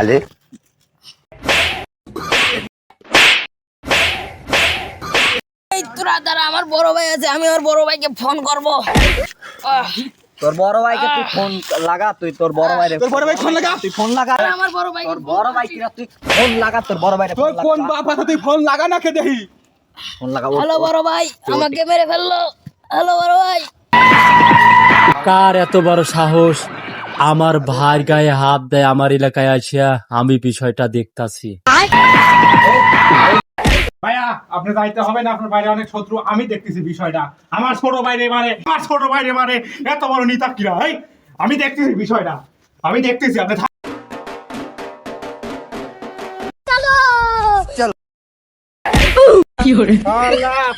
साले এই তোরা দাঁড়া, আমার বড় ভাই আছে, আমি ওর বড় ভাইকে ফোন করবো। তোর বড় ভাইকে তুই ফোন লাগা, তুই তোর বড় ভাইরে তোর বড় ভাই ফোন লাগা, তুই ফোন লাগা আমার বড় ভাইকে তোর বড় ভাই কিরা, তুই ফোন লাগা তোর বড় ভাইরে তোর কোন বাপ আছে তুই ফোন লাগা না কে দেখি। ফোন লাগা। হ্যালো বড় ভাই, আমাকে মেরে ফেললো। হ্যালো বড় ভাই। কার এত বড় সাহস আমার ভাইয়ের গায়ে হাত দেয় আমার এলাকায় আসিয়া? আমি বিষয়টা দেখতাছি। ভাইয়া আপনি যাইতে হবে না, আপনার বাইরে অনেক শত্রু, আমি দেখতেছি বিষয়টা। আমার ছোট বাইরে মারে এত বড় নিতা কিরা, এই আমি দেখতেছি বিষয়টা, আমি দেখতেছি। আপনি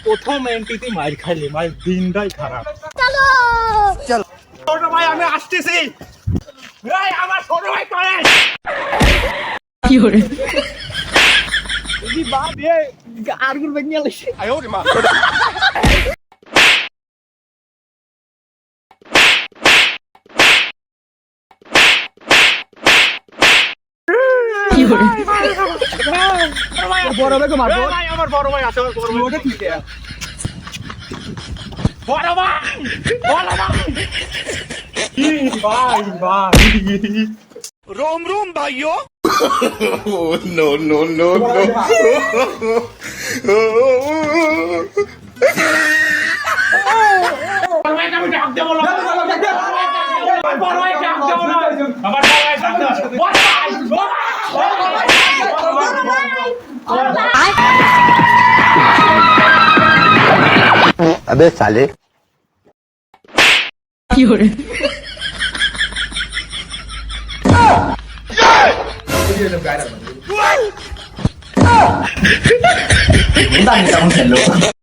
প্রথম এন্ট্রিতে মার খাইলে মার দিনটাই খারাপ। ছোট ভাই আমি আসতেছি, এই আমার ছোট ভাই করে আরগুল বেগ নিয়ে আইছে। বড় ভাইকে মারবো। ভাই আমার বড় ভাই আছে, আমার বড় ভাই ওটা ঠিক আছে। বড় ভাই रोम रोम भाइयों। नो नो नो नो বড় ভাইকে আমি ডাক দেব না, বড় ভাই ডাক দেব না, আমার বড় ভাই ডাক দেব। अबे साले Dale, estamos en loco.